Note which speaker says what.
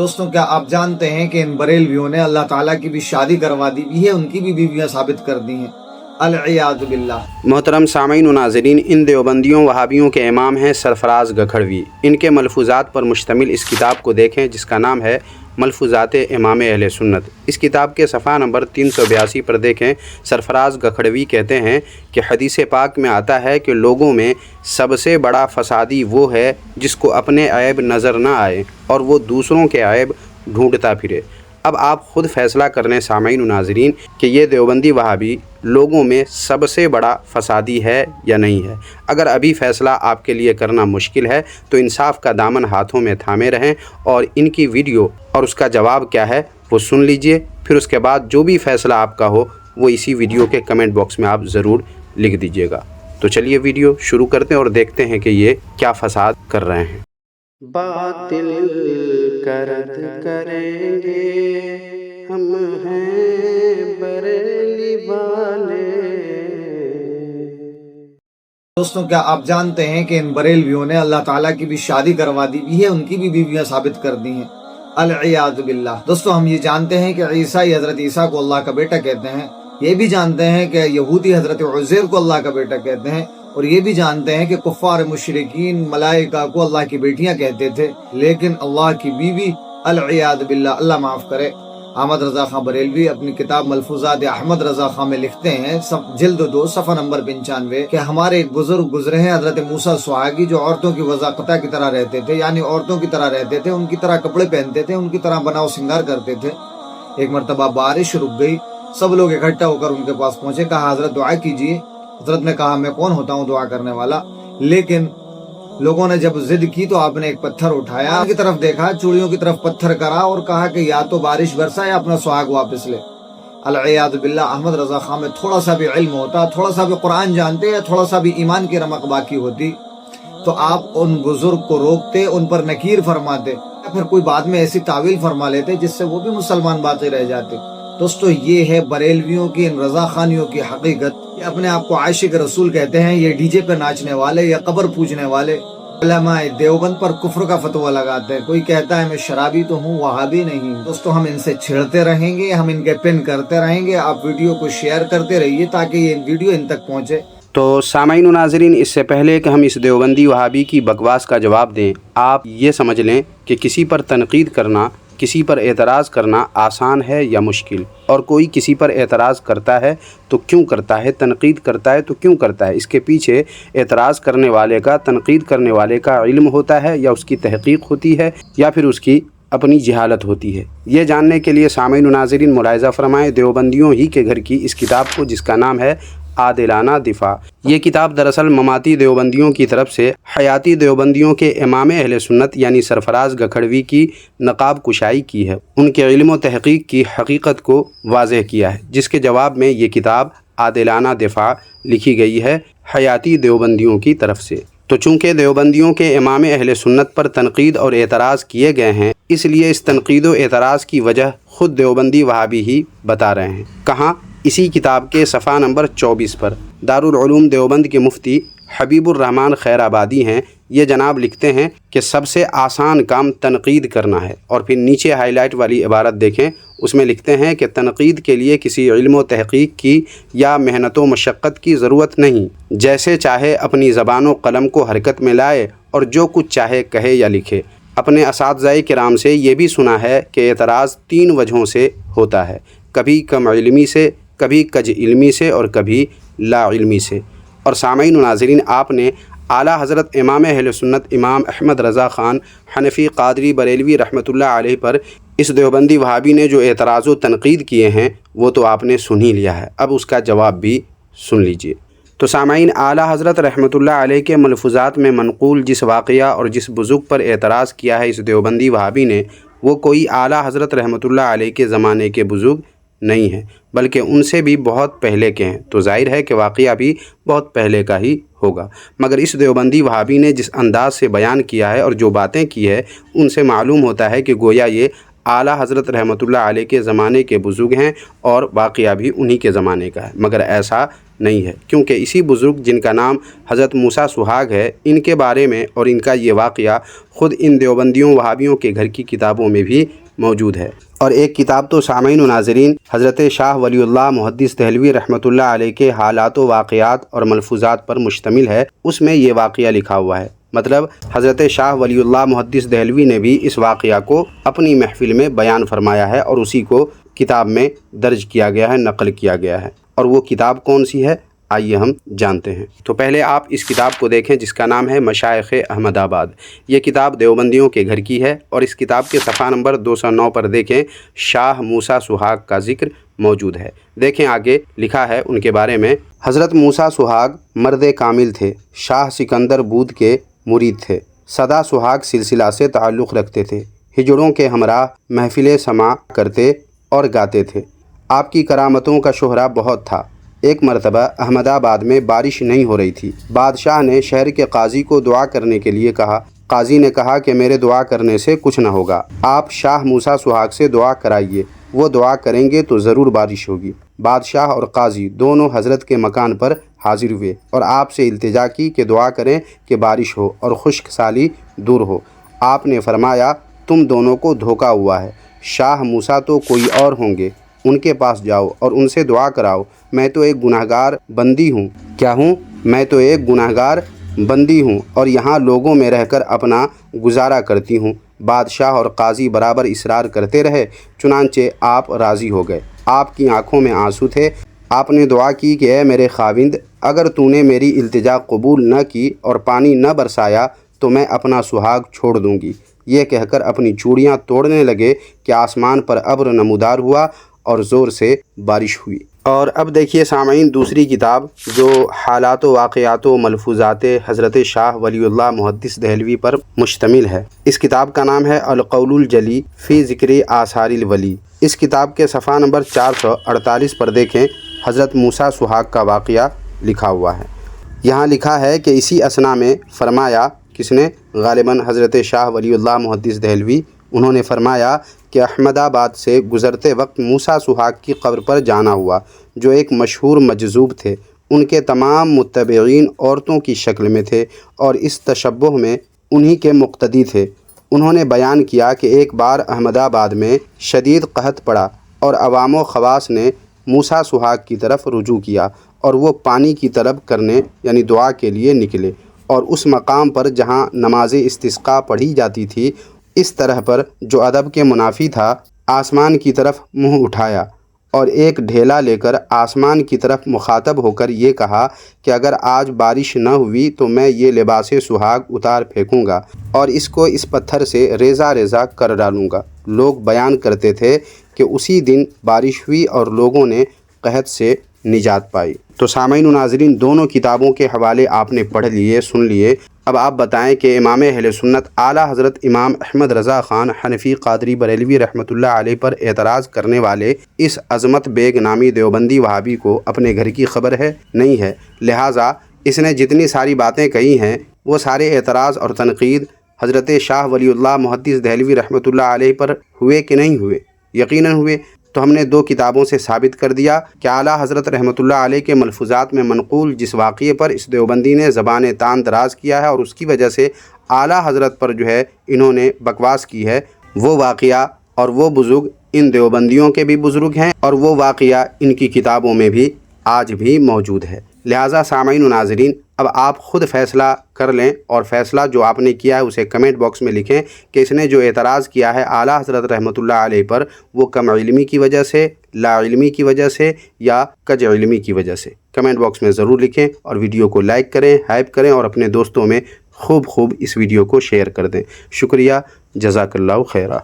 Speaker 1: دوستوں کیا آپ جانتے ہیں کہ ان بریلویوں نے اللہ تعالیٰ کی بھی شادی کروا دی بھی ہے، ان کی بھی بیویاں ثابت کر دی ہیں، العیاذ باللہ۔
Speaker 2: محترم سامعین و ناظرین، ان دیوبندیوں وہابیوں کے امام ہیں سرفراز گکھڑوی۔ ان کے ملفوظات پر مشتمل اس کتاب کو دیکھیں جس کا نام ہے ملفوظات امام اہل سنت۔ اس کتاب کے صفحہ نمبر 382 پر دیکھیں، سرفراز گکھڑوی کہتے ہیں کہ حدیث پاک میں آتا ہے کہ لوگوں میں سب سے بڑا فسادی وہ ہے جس کو اپنے عیب نظر نہ آئے اور وہ دوسروں کے عیب ڈھونڈتا پھرے۔ اب آپ خود فیصلہ کر لیں سامعین و ناظرین کہ یہ دیوبندی وہابی لوگوں میں سب سے بڑا فسادی ہے یا نہیں ہے۔ اگر ابھی فیصلہ آپ کے لیے کرنا مشکل ہے تو انصاف کا دامن ہاتھوں میں تھامے رہیں اور ان کی ویڈیو اور اس کا جواب کیا ہے وہ سن لیجئے، پھر اس کے بعد جو بھی فیصلہ آپ کا ہو وہ اسی ویڈیو کے کمنٹ باکس میں آپ ضرور لکھ دیجئے گا۔ تو چلیے ویڈیو شروع کرتے ہیں اور دیکھتے ہیں کہ یہ کیا فساد کر رہے ہیں۔ باطل کرد کریں گے ہم ہیں بریلی والے۔
Speaker 1: دوستوں کیا آپ جانتے ہیں کہ ان بریلویوں نے اللہ تعالیٰ کی بھی شادی کروا دی بھی ہے، ان کی بھی بیویاں ثابت کر دی ہیں، العیاذ باللہ۔ دوستوں ہم یہ جانتے ہیں کہ عیسائی حضرت عیسیٰ کو اللہ کا بیٹا کہتے ہیں، یہ بھی جانتے ہیں کہ یہودی حضرت عزیر کو اللہ کا بیٹا کہتے ہیں، اور یہ بھی جانتے ہیں کہ کفار مشرکین ملائکہ کو اللہ کی بیٹیاں کہتے تھے، لیکن اللہ کی بیوی، العیاذ باللہ، اللہ معاف کرے۔ احمد رضا خان بریلوی اپنی کتاب ملفوظات احمد رضا خان میں لکھتے ہیں، جلد 2 صفحہ نمبر 95 کہ ہمارے ایک بزرگ گزرے ہیں حضرت موسیٰ سواگی، جو عورتوں کی وضاقتہ کی طرح رہتے تھے، یعنی عورتوں کی طرح رہتے تھے، ان کی طرح کپڑے پہنتے تھے، ان کی طرح بناؤ سنگار کرتے تھے۔ ایک مرتبہ بارش رک گئی، سب لوگ اکٹھا ہو کر ان کے پاس پہنچے، کہا حضرت دعا کیجیے۔ حضرت نے کہا میں کون ہوتا ہوں دعا کرنے والا، لیکن لوگوں نے جب ضد کی تو آپ نے ایک پتھر اٹھایا، ان کی طرف دیکھا، چوڑیوں کی طرف پتھر کرا اور کہا کہ یا تو بارش برسا یا اپنا سہاگ واپس لے، العیاذ باللہ۔ احمد رضا خان میں تھوڑا سا بھی علم ہوتا، تھوڑا سا بھی قرآن جانتے یا تھوڑا سا بھی ایمان کی رمق باقی ہوتی تو آپ ان بزرگ کو روکتے، ان پر نکیر فرماتے، یا پھر کوئی بعد میں ایسی تعویل فرما لیتے جس سے وہ بھی مسلمان باقی رہ جاتے۔ دوستو یہ ہے بریلویوں کی ان رضا خانیوں کی حقیقت۔ یہ اپنے آپ کو عاشق رسول کہتے ہیں، یہ ڈی جے پہ ناچنے والے یا قبر پوجنے والے علماء دیوبند پر کفر کا فتویٰ لگاتے ہیں۔ کوئی کہتا ہے میں شرابی تو ہوں، وہابی نہیں۔ دوستو ہم ان سے چھڑتے رہیں گے، ہم ان کے پن کرتے رہیں گے۔ آپ ویڈیو کو شیئر کرتے رہیے تاکہ یہ ویڈیو ان تک پہنچے۔
Speaker 2: تو سامعین و ناظرین، اس سے پہلے کہ ہم اس دیوبندی وہابی کی بکواس کا جواب دیں، آپ یہ سمجھ لیں کہ کسی پر تنقید کرنا، کسی پر اعتراض کرنا آسان ہے یا مشکل، اور کوئی کسی پر اعتراض کرتا ہے تو کیوں کرتا ہے، تنقید کرتا ہے تو کیوں کرتا ہے، اس کے پیچھے اعتراض کرنے والے کا، تنقید کرنے والے کا علم ہوتا ہے یا اس کی تحقیق ہوتی ہے یا پھر اس کی اپنی جہالت ہوتی ہے۔ یہ جاننے کے لیے سامعین و ناظرین ملاحظہ فرمائیں دیوبندیوں ہی کے گھر کی اس کتاب کو جس کا نام ہے عادلانہ دفاع۔ یہ کتاب دراصل مماتی دیوبندیوں کی طرف سے حیاتی دیوبندیوں کے امام اہل سنت یعنی سرفراز گکھڑوی کی نقاب کشائی کی ہے، ان کے علم و تحقیق کی حقیقت کو واضح کیا ہے، جس کے جواب میں یہ کتاب عادلانہ دفاع لکھی گئی ہے حیاتی دیوبندیوں کی طرف سے۔ تو چونکہ دیوبندیوں کے امام اہل سنت پر تنقید اور اعتراض کیے گئے ہیں، اس لیے اس تنقید و اعتراض کی وجہ خود دیوبندی وہابی ہی بتا رہے ہیں۔ کہاں؟ اسی کتاب کے صفحہ نمبر 24 پر۔ دارالعلوم دیوبند کے مفتی حبیب الرحمن خیر آبادی ہیں، یہ جناب لکھتے ہیں کہ سب سے آسان کام تنقید کرنا ہے، اور پھر نیچے ہائی لائٹ والی عبارت دیکھیں، اس میں لکھتے ہیں کہ تنقید کے لیے کسی علم و تحقیق کی یا محنت و مشقت کی ضرورت نہیں، جیسے چاہے اپنی زبان و قلم کو حرکت میں لائے اور جو کچھ چاہے کہے یا لکھے۔ اپنے اساتذہ کرام سے یہ بھی سنا ہے کہ اعتراض 3 وجہوں سے ہوتا ہے، کبھی کم علمی سے، کبھی کج علمی سے اور کبھی لا علمی سے۔ اور سامعین و ناظرین، آپ نے اعلیٰ حضرت امام اہل سنت امام احمد رضا خان حنفی قادری بریلوی رحمۃ اللہ علیہ پر اس دیوبندی وہابی نے جو اعتراض و تنقید کیے ہیں وہ تو آپ نے سن ہی لیا ہے، اب اس کا جواب بھی سن لیجئے۔ تو سامعین، اعلیٰ حضرت رحمۃ اللہ علیہ کے ملفوظات میں منقول جس واقعہ اور جس بزرگ پر اعتراض کیا ہے اس دیوبندی وہابی نے، وہ کوئی اعلیٰ حضرت رحمۃ اللہ علیہ کے زمانے کے بزرگ نہیں ہیں، بلکہ ان سے بھی بہت پہلے کے ہیں، تو ظاہر ہے کہ واقعہ بھی بہت پہلے کا ہی ہوگا۔ مگر اس دیوبندی وہابی نے جس انداز سے بیان کیا ہے اور جو باتیں کی ہے، ان سے معلوم ہوتا ہے کہ گویا یہ اعلیٰ حضرت رحمتullah علیہ کے زمانے کے بزرگ ہیں اور واقعہ بھی انہی کے زمانے کا ہے، مگر ایسا نہیں ہے، کیونکہ اسی بزرگ جن کا نام حضرت موسیٰ سہاگ ہے، ان کے بارے میں اور ان کا یہ واقعہ خود ان دیوبندیوں وہابیوں کے گھر کی کتابوں میں بھی موجود ہے۔ اور ایک کتاب تو سامعین و ناظرین حضرت شاہ ولی اللہ محدث دہلوی رحمتullah علیہ کے حالات و واقعات اور ملفوظات پر مشتمل ہے، اس میں یہ واقعہ لکھا ہوا ہے۔ مطلب حضرت شاہ ولی اللہ محدث دہلوی نے بھی اس واقعہ کو اپنی محفل میں بیان فرمایا ہے اور اسی کو کتاب میں درج کیا گیا ہے، نقل کیا گیا ہے۔ اور وہ کتاب کون سی ہے، آئیے ہم جانتے ہیں۔ تو پہلے آپ اس کتاب کو دیکھیں جس کا نام ہے مشائخ احمد آباد۔ یہ کتاب دیوبندیوں کے گھر کی ہے اور اس کتاب کے صفحہ نمبر 209 پر دیکھیں شاہ موسیٰ سہاگ کا ذکر موجود ہے۔ دیکھیں آگے لکھا ہے ان کے بارے میں، حضرت موسیٰ سہاگ مرد کامل تھے، شاہ سکندر بود کے مرید تھے، سدا سہاگ سلسلہ سے تعلق رکھتے تھے، ہجڑوں کے ہمراہ محفلیں سماع کرتے اور گاتے تھے۔ آپ کی کرامتوں کا شہرہ بہت تھا۔ ایک مرتبہ احمد آباد میں بارش نہیں ہو رہی تھی۔ بادشاہ نے شہر کے قاضی کو دعا کرنے کے لیے کہا۔ قاضی نے کہا کہ میرے دعا کرنے سے کچھ نہ ہوگا، آپ شاہ موسیٰ سہاگ سے دعا کرائیے، وہ دعا کریں گے تو ضرور بارش ہوگی۔ بادشاہ اور قاضی دونوں حضرت کے مکان پر حاضر ہوئے اور آپ سے التجا کی کہ دعا کریں کہ بارش ہو اور خشک سالی دور ہو۔ آپ نے فرمایا تم دونوں کو دھوکہ ہوا ہے، شاہ موسیٰ تو کوئی اور ہوں گے، ان کے پاس جاؤ اور ان سے دعا کراؤ، میں تو ایک گنہگار بندی ہوں۔ کیا ہوں؟ میں تو ایک گنہگار بندی ہوں اور یہاں لوگوں میں رہ کر اپنا گزارا کرتی ہوں۔ بادشاہ اور قاضی برابر اصرار کرتے رہے، چنانچہ آپ راضی ہو گئے۔ آپ کی آنکھوں میں آنسو تھے۔ آپ نے دعا کی کہ اے میرے خاوند، اگر تو نے میری التجا قبول نہ کی اور پانی نہ برسایا تو میں اپنا سہاگ چھوڑ دوں گی۔ یہ کہہ کر اپنی چوڑیاں توڑنے لگے کہ آسمان پر ابر نمودار ہوا اور زور سے بارش ہوئی۔ اور اب دیکھیے سامعین دوسری کتاب جو حالات و واقعات و ملفوظات حضرت شاہ ولی اللہ محدث دہلوی پر مشتمل ہے۔ اس کتاب کا نام ہے القول الجلی فی ذکر آثار الولی۔ اس کتاب کے صفحہ نمبر 448 پر دیکھیں حضرت موسیٰ سہاگ کا واقعہ لکھا ہوا ہے۔ یہاں لکھا ہے کہ اسی اثنا میں فرمایا، کس نے؟ غالباً حضرت شاہ ولی اللہ محدث دہلوی، انہوں نے فرمایا کہ احمد آباد سے گزرتے وقت موسیٰ سہاگ کی قبر پر جانا ہوا، جو ایک مشہور مجذوب تھے۔ ان کے تمام متبعین عورتوں کی شکل میں تھے اور اس تشبہ میں انہی کے مقتدی تھے۔ انہوں نے بیان کیا کہ ایک بار احمد آباد میں شدید قحط پڑا اور عوام و خواص نے موسیٰ سہاگ کی طرف رجوع کیا اور وہ پانی کی طلب کرنے یعنی دعا کے لیے نکلے، اور اس مقام پر جہاں نماز استسقاء پڑھی جاتی تھی اس طرح پر جو ادب کے منافی تھا، آسمان کی طرف منہ اٹھایا اور ایک ڈھیلا لے کر آسمان کی طرف مخاطب ہو کر یہ کہا کہ اگر آج بارش نہ ہوئی تو میں یہ لباس سہاگ اتار پھینکوں گا اور اس کو اس پتھر سے ریزہ ریزہ کر ڈالوں گا۔ لوگ بیان کرتے تھے کہ اسی دن بارش ہوئی اور لوگوں نے قحط سے نجات پائی۔ تو سامعین و ناظرین دونوں کتابوں کے حوالے آپ نے پڑھ لیے، سن لیے۔ اب آپ بتائیں کہ امام اہل سنت اعلیٰ حضرت امام احمد رضا خان حنفی قادری بریلوی رحمتullah علیہ پر اعتراض کرنے والے اس عظمت بیگ نامی دیوبندی وہابی کو اپنے گھر کی خبر ہے؟ نہیں ہے، لہٰذا اس نے جتنی ساری باتیں کہی ہیں وہ سارے اعتراض اور تنقید حضرت شاہ ولی اللہ محدث دہلوی رحمتullah علیہ پر ہوئے کہ نہیں ہوئے؟ یقیناً ہوئے۔ تو ہم نے دو کتابوں سے ثابت کر دیا کہ اعلیٰ حضرت رحمتullah علیہ کے ملفوظات میں منقول جس واقعے پر اس دیوبندی نے زبان تان دراز کیا ہے اور اس کی وجہ سے اعلیٰ حضرت پر جو ہے انہوں نے بکواس کی ہے، وہ واقعہ اور وہ بزرگ ان دیوبندیوں کے بھی بزرگ ہیں اور وہ واقعہ ان کی کتابوں میں بھی آج بھی موجود ہے۔ لہٰذا سامعین و ناظرین اب آپ خود فیصلہ کر لیں اور فیصلہ جو آپ نے کیا ہے اسے کمنٹ باکس میں لکھیں کہ اس نے جو اعتراض کیا ہے اعلیٰ حضرت رحمتullah علیہ پر وہ کم علمی کی وجہ سے، لا علمی کی وجہ سے یا کج علمی کی وجہ سے۔ کمنٹ باکس میں ضرور لکھیں اور ویڈیو کو لائک کریں، ہائپ کریں اور اپنے دوستوں میں خوب اس ویڈیو کو شیئر کر دیں۔ شکریہ، جزاک اللہ خیرہ۔